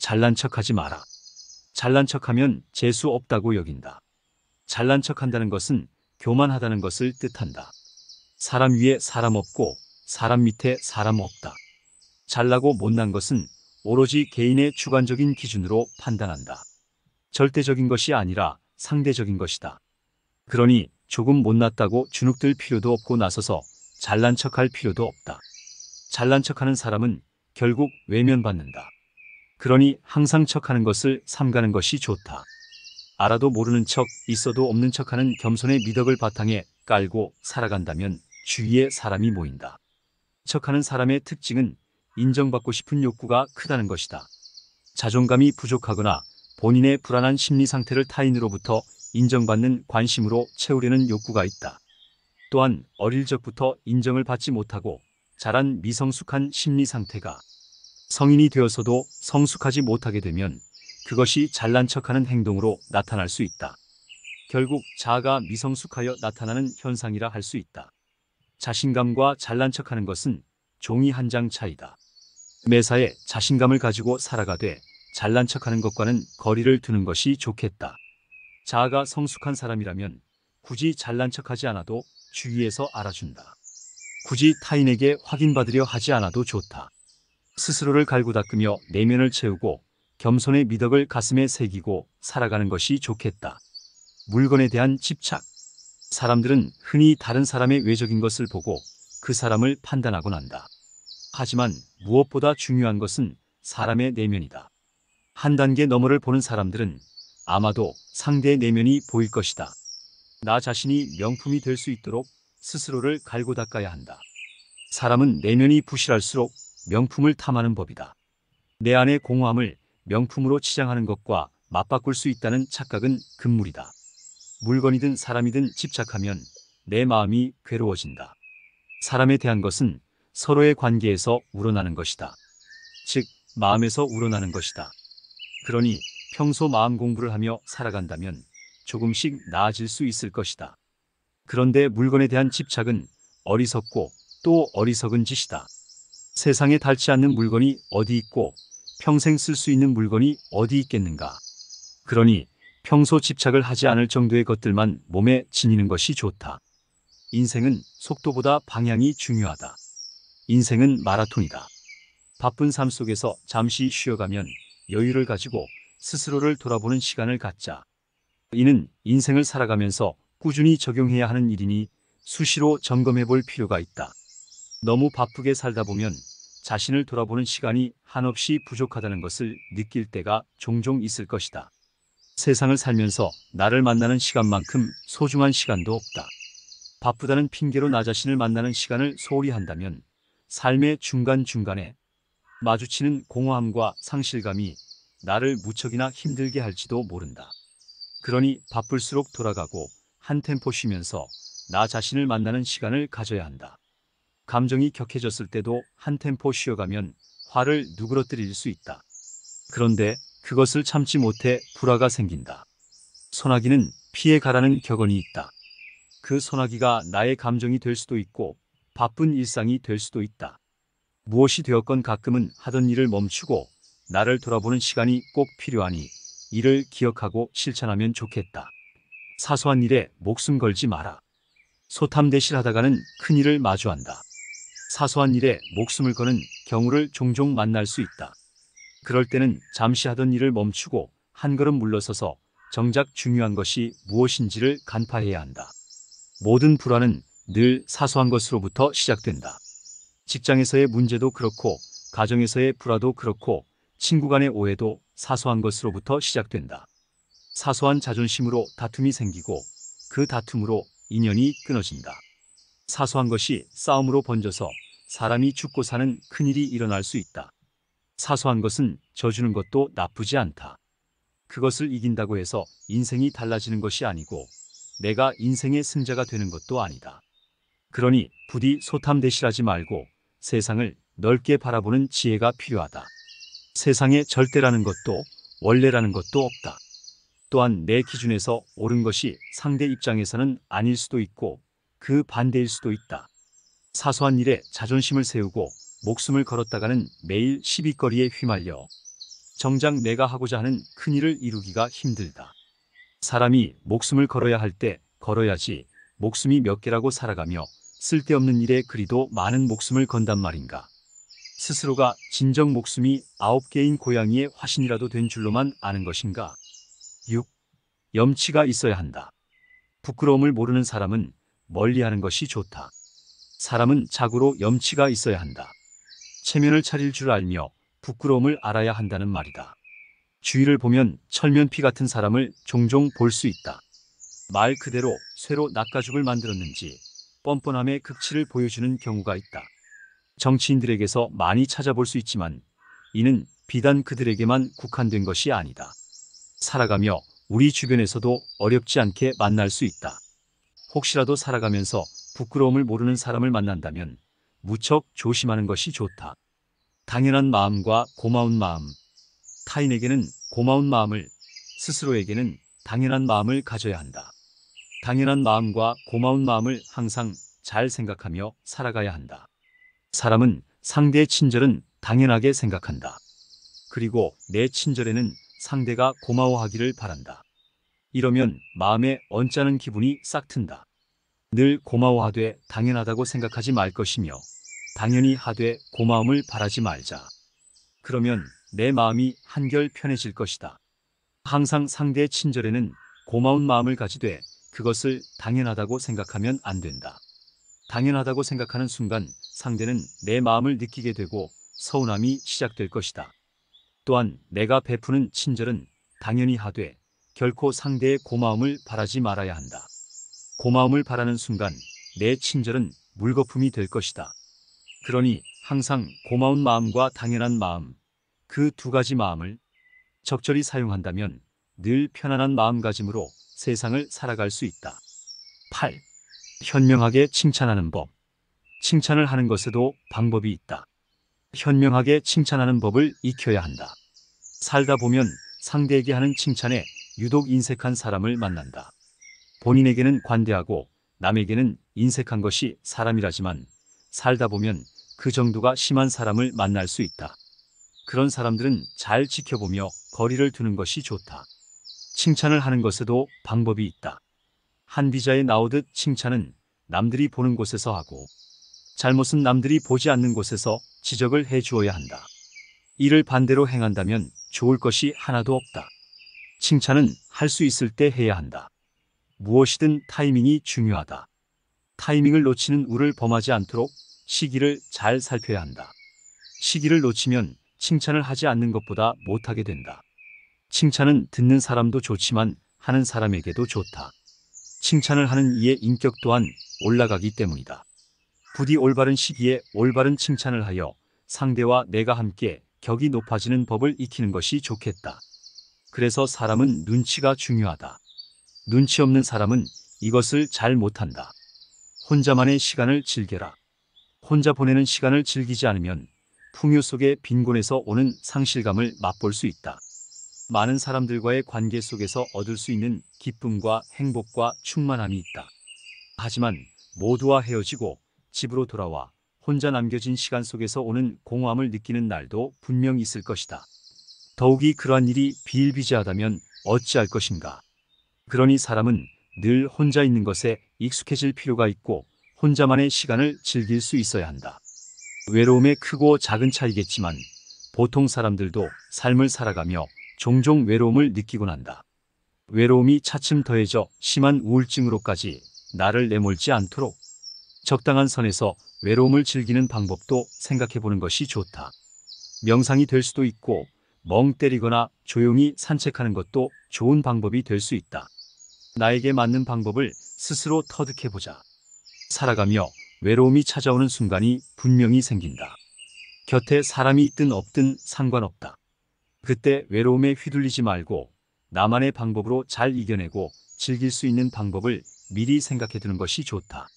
잘난 척하지 마라. 잘난 척하면 재수 없다고 여긴다. 잘난 척한다는 것은 교만하다는 것을 뜻한다. 사람 위에 사람 없고 사람 밑에 사람 없다. 잘나고 못난 것은 오로지 개인의 주관적인 기준으로 판단한다. 절대적인 것이 아니라 상대적인 것이다. 그러니 조금 못났다고 주눅들 필요도 없고 나서서 잘난 척할 필요도 없다. 잘난 척하는 사람은 결국 외면받는다. 그러니 항상 척하는 것을 삼가는 것이 좋다. 알아도 모르는 척, 있어도 없는 척하는 겸손의 미덕을 바탕에 깔고 살아간다면 주위에 사람이 모인다. 척하는 사람의 특징은 인정받고 싶은 욕구가 크다는 것이다. 자존감이 부족하거나 본인의 불안한 심리 상태를 타인으로부터 인정받는 관심으로 채우려는 욕구가 있다. 또한 어릴 적부터 인정을 받지 못하고 자란 미성숙한 심리 상태가 성인이 되어서도 성숙하지 못하게 되면 그것이 잘난 척하는 행동으로 나타날 수 있다. 결국 자아가 미성숙하여 나타나는 현상이라 할 수 있다. 자신감과 잘난 척하는 것은 종이 한 장 차이다. 매사에 자신감을 가지고 살아가되 잘난 척하는 것과는 거리를 두는 것이 좋겠다. 자아가 성숙한 사람이라면 굳이 잘난 척하지 않아도 주위에서 알아준다. 굳이 타인에게 확인받으려 하지 않아도 좋다. 스스로를 갈고 닦으며 내면을 채우고 겸손의 미덕을 가슴에 새기고 살아가는 것이 좋겠다. 물건에 대한 집착. 사람들은 흔히 다른 사람의 외적인 것을 보고 그 사람을 판단하곤 한다. 하지만 무엇보다 중요한 것은 사람의 내면이다. 한 단계 너머를 보는 사람들은 아마도 상대의 내면이 보일 것이다. 나 자신이 명품이 될 수 있도록 스스로를 갈고 닦아야 한다. 사람은 내면이 부실할수록 명품을 탐하는 법이다. 내 안의 공허함을 명품으로 치장하는 것과 맞바꿀 수 있다는 착각은 금물이다. 물건이든 사람이든 집착하면 내 마음이 괴로워진다. 사람에 대한 것은 서로의 관계에서 우러나는 것이다. 즉, 마음에서 우러나는 것이다. 그러니 평소 마음 공부를 하며 살아간다면 조금씩 나아질 수 있을 것이다. 그런데 물건에 대한 집착은 어리석고 또 어리석은 짓이다. 세상에 닳지 않는 물건이 어디 있고 평생 쓸 수 있는 물건이 어디 있겠는가. 그러니 평소 집착을 하지 않을 정도의 것들만 몸에 지니는 것이 좋다. 인생은 속도보다 방향이 중요하다. 인생은 마라톤이다. 바쁜 삶 속에서 잠시 쉬어가면 여유를 가지고 스스로를 돌아보는 시간을 갖자. 이는 인생을 살아가면서 꾸준히 적용해야 하는 일이니 수시로 점검해 볼 필요가 있다. 너무 바쁘게 살다 보면 자신을 돌아보는 시간이 한없이 부족하다는 것을 느낄 때가 종종 있을 것이다. 세상을 살면서 나를 만나는 시간만큼 소중한 시간도 없다. 바쁘다는 핑계로 나 자신을 만나는 시간을 소홀히 한다면 삶의 중간중간에 마주치는 공허함과 상실감이 나를 무척이나 힘들게 할지도 모른다. 그러니 바쁠수록 돌아가고 한 템포 쉬면서 나 자신을 만나는 시간을 가져야 한다. 감정이 격해졌을 때도 한 템포 쉬어가면 화를 누그러뜨릴 수 있다. 그런데 그것을 참지 못해 불화가 생긴다. 소나기는 피해 가라는 격언이 있다. 그 소나기가 나의 감정이 될 수도 있고 바쁜 일상이 될 수도 있다. 무엇이 되었건 가끔은 하던 일을 멈추고 나를 돌아보는 시간이 꼭 필요하니 이를 기억하고 실천하면 좋겠다. 사소한 일에 목숨 걸지 마라. 소탐대실하다가는 큰일을 마주한다. 사소한 일에 목숨을 거는 경우를 종종 만날 수 있다. 그럴 때는 잠시 하던 일을 멈추고 한 걸음 물러서서 정작 중요한 것이 무엇인지를 간파해야 한다. 모든 불화는 늘 사소한 것으로부터 시작된다. 직장에서의 문제도 그렇고 가정에서의 불화도 그렇고 친구 간의 오해도 사소한 것으로부터 시작된다. 사소한 자존심으로 다툼이 생기고 그 다툼으로 인연이 끊어진다. 사소한 것이 싸움으로 번져서 사람이 죽고 사는 큰일이 일어날 수 있다. 사소한 것은 져주는 것도 나쁘지 않다. 그것을 이긴다고 해서 인생이 달라지는 것이 아니고 내가 인생의 승자가 되는 것도 아니다. 그러니 부디 소탐대실하지 말고 세상을 넓게 바라보는 지혜가 필요하다. 세상에 절대라는 것도 원래라는 것도 없다. 또한 내 기준에서 옳은 것이 상대 입장에서는 아닐 수도 있고 그 반대일 수도 있다. 사소한 일에 자존심을 세우고 목숨을 걸었다가는 매일 시비거리에 휘말려 정작 내가 하고자 하는 큰 일을 이루기가 힘들다. 사람이 목숨을 걸어야 할 때 걸어야지 목숨이 몇 개라고 살아가며 쓸데없는 일에 그리도 많은 목숨을 건단 말인가. 스스로가 진정 목숨이 9개인 고양이의 화신이라도 된 줄로만 아는 것인가. 6. 염치가 있어야 한다. 부끄러움을 모르는 사람은 멀리하는 것이 좋다. 사람은 자고로 염치가 있어야 한다. 체면을 차릴 줄 알며 부끄러움을 알아야 한다는 말이다. 주위를 보면 철면피 같은 사람을 종종 볼 수 있다. 말 그대로 쇠로 낚아죽을 만들었는지 뻔뻔함의 극치를 보여주는 경우가 있다. 정치인들에게서 많이 찾아볼 수 있지만 이는 비단 그들에게만 국한된 것이 아니다. 살아가며 우리 주변에서도 어렵지 않게 만날 수 있다. 혹시라도 살아가면서 부끄러움을 모르는 사람을 만난다면 무척 조심하는 것이 좋다. 당연한 마음과 고마운 마음. 타인에게는 고마운 마음을, 스스로에게는 당연한 마음을 가져야 한다. 당연한 마음과 고마운 마음을 항상 잘 생각하며 살아가야 한다. 사람은 상대의 친절은 당연하게 생각한다. 그리고 내 친절에는 상대가 고마워하기를 바란다. 이러면 마음에 언짢은 기분이 싹 튼다. 늘 고마워하되 당연하다고 생각하지 말 것이며 당연히 하되 고마움을 바라지 말자. 그러면 내 마음이 한결 편해질 것이다. 항상 상대의 친절에는 고마운 마음을 가지되 그것을 당연하다고 생각하면 안 된다. 당연하다고 생각하는 순간 상대는 내 마음을 느끼게 되고 서운함이 시작될 것이다. 또한 내가 베푸는 친절은 당연히 하되 결코 상대의 고마움을 바라지 말아야 한다. 고마움을 바라는 순간 내 친절은 물거품이 될 것이다. 그러니 항상 고마운 마음과 당연한 마음, 그 두 가지 마음을 적절히 사용한다면 늘 편안한 마음가짐으로 세상을 살아갈 수 있다. 8. 현명하게 칭찬하는 법. 칭찬을 하는 것에도 방법이 있다. 현명하게 칭찬하는 법을 익혀야 한다. 살다 보면 상대에게 하는 칭찬에 유독 인색한 사람을 만난다. 본인에게는 관대하고 남에게는 인색한 것이 사람이라지만 살다 보면 그 정도가 심한 사람을 만날 수 있다. 그런 사람들은 잘 지켜보며 거리를 두는 것이 좋다. 칭찬을 하는 것에도 방법이 있다. 한 비자에 나오듯 칭찬은 남들이 보는 곳에서 하고 잘못은 남들이 보지 않는 곳에서 지적을 해 주어야 한다. 이를 반대로 행한다면 좋을 것이 하나도 없다. 칭찬은 할 수 있을 때 해야 한다. 무엇이든 타이밍이 중요하다. 타이밍을 놓치는 우를 범하지 않도록 시기를 잘 살펴야 한다. 시기를 놓치면 칭찬을 하지 않는 것보다 못하게 된다. 칭찬은 듣는 사람도 좋지만 하는 사람에게도 좋다. 칭찬을 하는 이의 인격 또한 올라가기 때문이다. 부디 올바른 시기에 올바른 칭찬을 하여 상대와 내가 함께 격이 높아지는 법을 익히는 것이 좋겠다. 그래서 사람은 눈치가 중요하다. 눈치 없는 사람은 이것을 잘 못한다. 혼자만의 시간을 즐겨라. 혼자 보내는 시간을 즐기지 않으면 풍요 속의 빈곤에서 오는 상실감을 맛볼 수 있다. 많은 사람들과의 관계 속에서 얻을 수 있는 기쁨과 행복과 충만함이 있다. 하지만 모두와 헤어지고 집으로 돌아와 혼자 남겨진 시간 속에서 오는 공허함을 느끼는 날도 분명 있을 것이다. 더욱이 그러한 일이 비일비재하다면 어찌할 것인가. 그러니 사람은 늘 혼자 있는 것에 익숙해질 필요가 있고 혼자만의 시간을 즐길 수 있어야 한다. 외로움의 크고 작은 차이겠지만 보통 사람들도 삶을 살아가며 종종 외로움을 느끼곤 한다. 외로움이 차츰 더해져 심한 우울증으로까지 나를 내몰지 않도록 적당한 선에서 외로움을 즐기는 방법도 생각해보는 것이 좋다. 명상이 될 수도 있고 멍 때리거나 조용히 산책하는 것도 좋은 방법이 될 수 있다. 나에게 맞는 방법을 스스로 터득해보자. 살아가며 외로움이 찾아오는 순간이 분명히 생긴다. 곁에 사람이 있든 없든 상관없다. 그때 외로움에 휘둘리지 말고 나만의 방법으로 잘 이겨내고 즐길 수 있는 방법을 미리 생각해두는 것이 좋다.